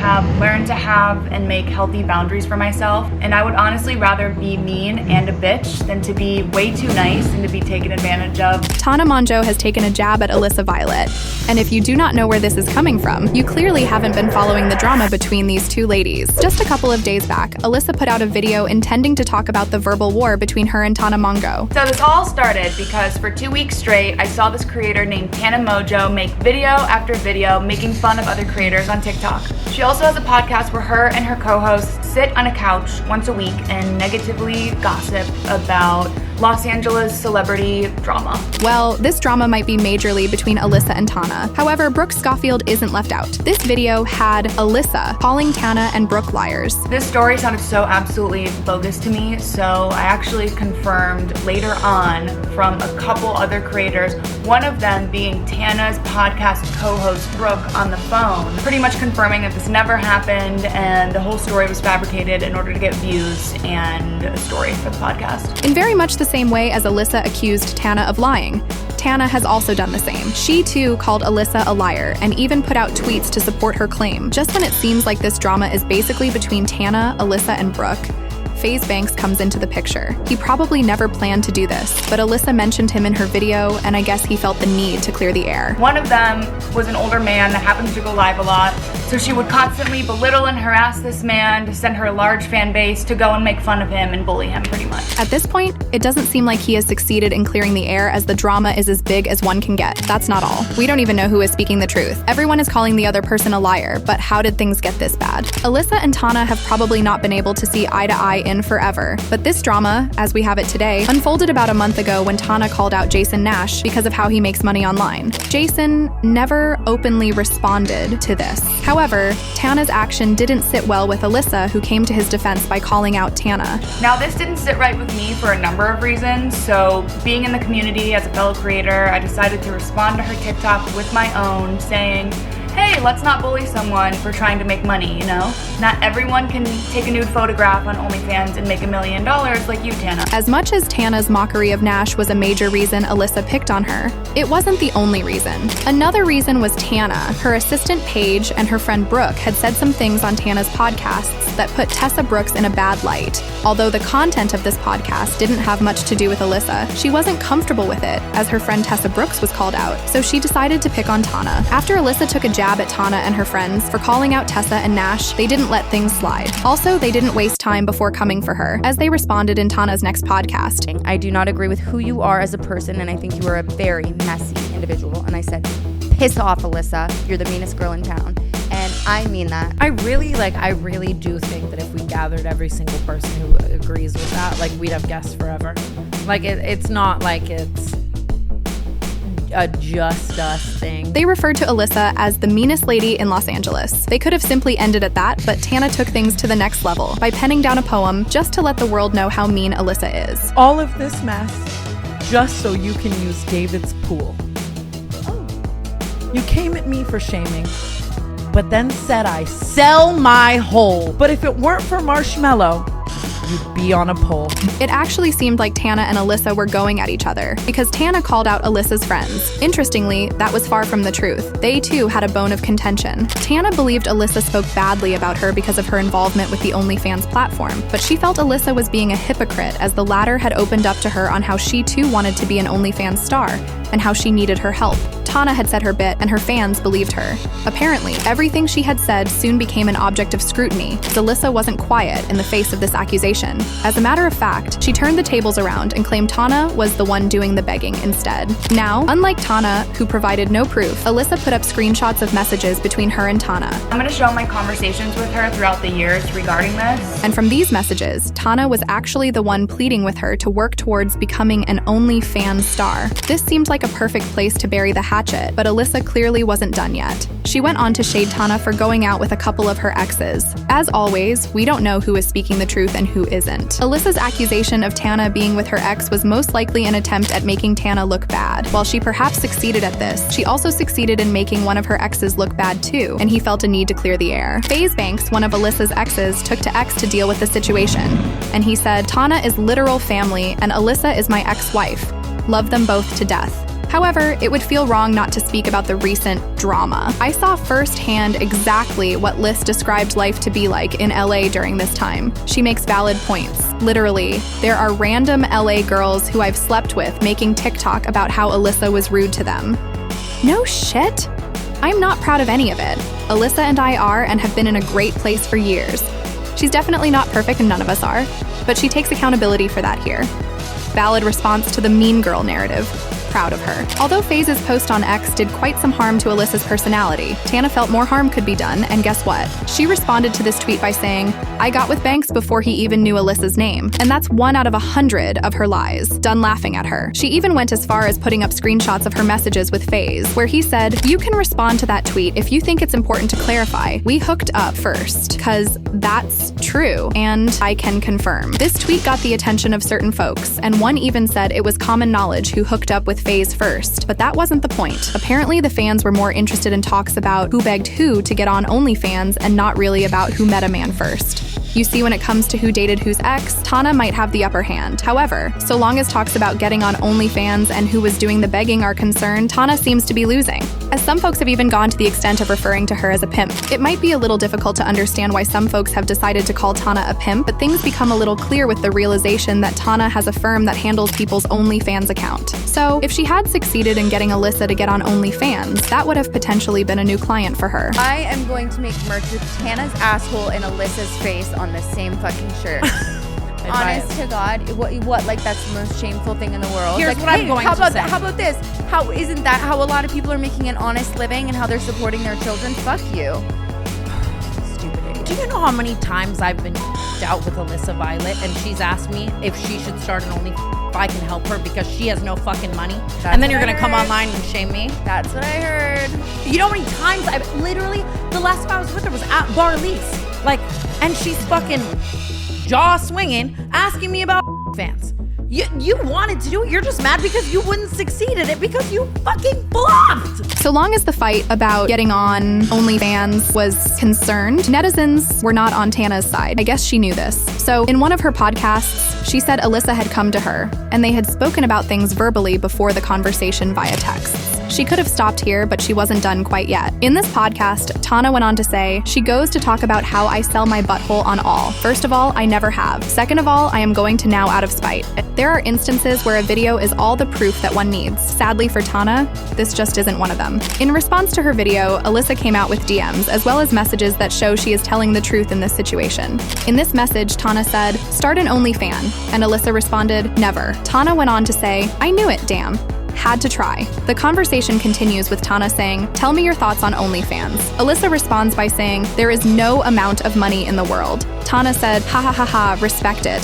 have learned to have and make healthy boundaries for myself, and I would honestly rather be mean and a bitch than to be way too nice and to be taken advantage of. Tana Mongeau has taken a jab at Alissa Violet, and if you do not know where this is coming from, you clearly haven't been following the drama between these two ladies. Just a couple of days back, Alissa put out a video intending to talk about the verbal war between her and Tana Mongeau. So this all started because for 2 weeks straight, I saw this creator named Tana Mongeau make video after video making fun of other creators on TikTok. She also has a podcast where her and her co-hosts sit on a couch once a week and negatively gossip about Los Angeles celebrity drama. Well, this drama might be majorly between Alissa and Tana. However, Brooke Schofield isn't left out. This video had Alissa calling Tana and Brooke liars. This story sounded so absolutely bogus to me, so I actually confirmed later on from a couple other creators, one of them being Tana's podcast co-host Brooke on the phone, pretty much confirming that this never happened and the whole story was fabricated in order to get views and a story for the podcast. In very much the same way as Alissa accused Tana of lying, Tana has also done the same. She too called Alissa a liar and even put out tweets to support her claim. Just when it seems like this drama is basically between Tana, Alissa, and Brooke, FaZe Banks comes into the picture. He probably never planned to do this, but Alissa mentioned him in her video, and I guess he felt the need to clear the air. One of them was an older man that happens to go live a lot, so she would constantly belittle and harass this man to send her a large fan base to go and make fun of him and bully him pretty much. At this point, it doesn't seem like he has succeeded in clearing the air, as the drama is as big as one can get. That's not all. We don't even know who is speaking the truth. Everyone is calling the other person a liar, but how did things get this bad? Alissa and Tana have probably not been able to see eye to eye in forever, but this drama, as we have it today, unfolded about a month ago when Tana called out Jason Nash because of how he makes money online. Jason never openly responded to this. However, Tana's action didn't sit well with Alissa, who came to his defense by calling out Tana. Now, this didn't sit right with me for a number of reasons, so being in the community as a fellow creator, I decided to respond to her TikTok with my own, saying, hey, let's not bully someone for trying to make money, you know? Not everyone can take a nude photograph on OnlyFans and make $1 million like you, Tana. As much as Tana's mockery of Nash was a major reason Alissa picked on her, it wasn't the only reason. Another reason was Tana. Her assistant Paige and her friend Brooke had said some things on Tana's podcasts that put Tessa Brooks in a bad light. Although the content of this podcast didn't have much to do with Alissa, she wasn't comfortable with it, as her friend Tessa Brooks was called out, so she decided to pick on Tana. After Alissa took a jab at Tana and her friends for calling out Tessa and Nash, they didn't let things slide. Also, they didn't waste time before coming for her, as they responded in Tana's next podcast. I do not agree with who you are as a person, and I think you are a very messy individual. And I said, piss off, Alissa. You're the meanest girl in town. And I mean that. I really do think that if we gathered every single person who agrees with that, like, we'd have guests forever. Like, it's not like it's a just us thing. They referred to Alissa as the meanest lady in Los Angeles. They could have simply ended at that, but Tana took things to the next level by penning down a poem just to let the world know how mean Alissa is. All of this mess just so you can use David's pool. You came at me for shaming, but then said I sell my hole. But if it weren't for Marshmallow, you'd be on a pole. It actually seemed like Tana and Alissa were going at each other, because Tana called out Alissa's friends. Interestingly, that was far from the truth. They too had a bone of contention. Tana believed Alissa spoke badly about her because of her involvement with the OnlyFans platform, but she felt Alissa was being a hypocrite, as the latter had opened up to her on how she too wanted to be an OnlyFans star, and how she needed her help. Tana had said her bit, and her fans believed her. Apparently, everything she had said soon became an object of scrutiny, as Alissa wasn't quiet in the face of this accusation. As a matter of fact, she turned the tables around and claimed Tana was the one doing the begging instead. Now, unlike Tana, who provided no proof, Alissa put up screenshots of messages between her and Tana. I'm gonna show my conversations with her throughout the years regarding this. And from these messages, Tana was actually the one pleading with her to work towards becoming an OnlyFans star. This seemed like a perfect place to bury the hatchet, but Alissa clearly wasn't done yet. She went on to shade Tana for going out with a couple of her exes. As always, we don't know who is speaking the truth and who isn't. Alissa's accusation of Tana being with her ex was most likely an attempt at making Tana look bad. While she perhaps succeeded at this, she also succeeded in making one of her exes look bad too, and he felt a need to clear the air. FaZe Banks, one of Alissa's exes, took to X to deal with the situation, and he said, "Tana is literal family and Alissa is my ex-wife. Love them both to death." However, it would feel wrong not to speak about the recent drama. I saw firsthand exactly what Liz described life to be like in LA during this time. She makes valid points. Literally, there are random LA girls who I've slept with making TikTok about how Alissa was rude to them. No shit. I'm not proud of any of it. Alissa and I are and have been in a great place for years. She's definitely not perfect and none of us are, but she takes accountability for that here. Valid response to the mean girl narrative. Proud of her. Although FaZe's post on X did quite some harm to Alissa's personality, Tana felt more harm could be done, and guess what? She responded to this tweet by saying, "I got with Banks before he even knew Alissa's name," and that's 1 out of 100 of her lies. Done laughing at her. She even went as far as putting up screenshots of her messages with FaZe, where he said, "You can respond to that tweet if you think it's important to clarify. We hooked up first, cause that's true, and I can confirm." This tweet got the attention of certain folks, and one even said it was common knowledge who hooked up with FaZe first, but that wasn't the point. Apparently the fans were more interested in talks about who begged who to get on OnlyFans and not really about who met a man first. You see, when it comes to who dated whose ex, Tana might have the upper hand. However, so long as talks about getting on OnlyFans and who was doing the begging are concerned, Tana seems to be losing, as some folks have even gone to the extent of referring to her as a pimp. It might be a little difficult to understand why some folks have decided to call Tana a pimp, but things become a little clear with the realization that Tana has a firm that handles people's OnlyFans account. So, if she had succeeded in getting Alissa to get on OnlyFans, that would have potentially been a new client for her. I am going to make merch with Tana's asshole and Alissa's face on the same fucking shirt. Honest to God, what? Like, that's the most shameful thing in the world. Here's like, what I'm going to say. How about this? How isn't that how a lot of people are making an honest living and how they're supporting their children? Fuck you. Stupid idiot. Do you know how many times I've been out with Alissa Violet and she's asked me if she should start an OnlyFans, if I can help her because she has no fucking money? And then you're gonna come online and shame me? That's what I heard. You know how many times I've literally, the last time I was with her was at Bar Elise. Like, and she's fucking jaw swinging, asking me about fans. You wanted to do it. You're just mad because you wouldn't succeed at it because you fucking flopped. So long as the fight about getting on OnlyFans was concerned, netizens were not on Tana's side. I guess she knew this. So in one of her podcasts, she said Alissa had come to her, and they had spoken about things verbally before the conversation via texts. She could have stopped here, but she wasn't done quite yet. In this podcast, Tana went on to say, "She goes to talk about how I sell my butthole on all. First of all, I never have. Second of all, I am going to now out of spite. There are instances where a video is all the proof that one needs. Sadly for Tana, this just isn't one of them." In response to her video, Alissa came out with DMs, as well as messages that show she is telling the truth in this situation. In this message, Tana said, "Start an OnlyFan," and Alissa responded, "Never." Tana went on to say, "I knew it, damn. Had to try." The conversation continues with Tana saying, "Tell me your thoughts on OnlyFans." Alissa responds by saying, "There is no amount of money in the world." Tana said, "Ha ha ha ha, respect it.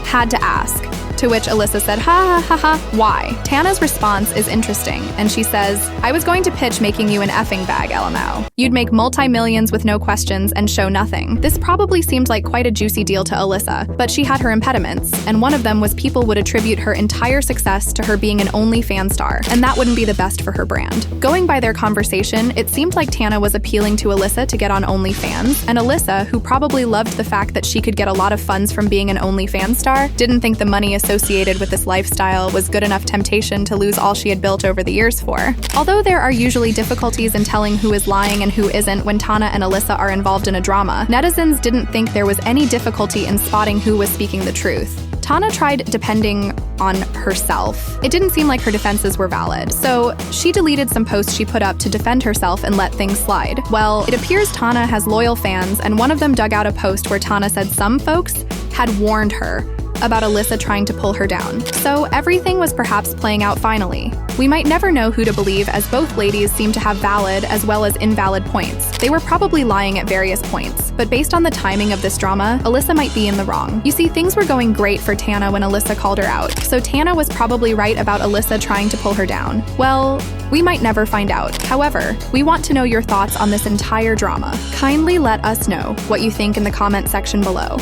Had to ask." To which Alissa said, "Ha ha ha ha, why?" Tana's response is interesting, and she says, "I was going to pitch making you an effing bag, LMAO. You'd make multi-millions with no questions and show nothing." This probably seemed like quite a juicy deal to Alissa, but she had her impediments, and one of them was people would attribute her entire success to her being an OnlyFans star, and that wouldn't be the best for her brand. Going by their conversation, it seemed like Tana was appealing to Alissa to get on OnlyFans, and Alissa, who probably loved the fact that she could get a lot of funds from being an OnlyFans star, didn't think the money associated with this lifestyle was good enough temptation to lose all she had built over the years for. Although there are usually difficulties in telling who is lying and who isn't when Tana and Alissa are involved in a drama, netizens didn't think there was any difficulty in spotting who was speaking the truth. Tana tried depending on herself. It didn't seem like her defenses were valid, so she deleted some posts she put up to defend herself and let things slide. Well, it appears Tana has loyal fans, and one of them dug out a post where Tana said some folks had warned her about Alissa trying to pull her down. So everything was perhaps playing out finally. We might never know who to believe, as both ladies seem to have valid as well as invalid points. They were probably lying at various points, but based on the timing of this drama, Alissa might be in the wrong. You see, things were going great for Tana when Alissa called her out, so Tana was probably right about Alissa trying to pull her down. Well, we might never find out. However, we want to know your thoughts on this entire drama. Kindly let us know what you think in the comment section below.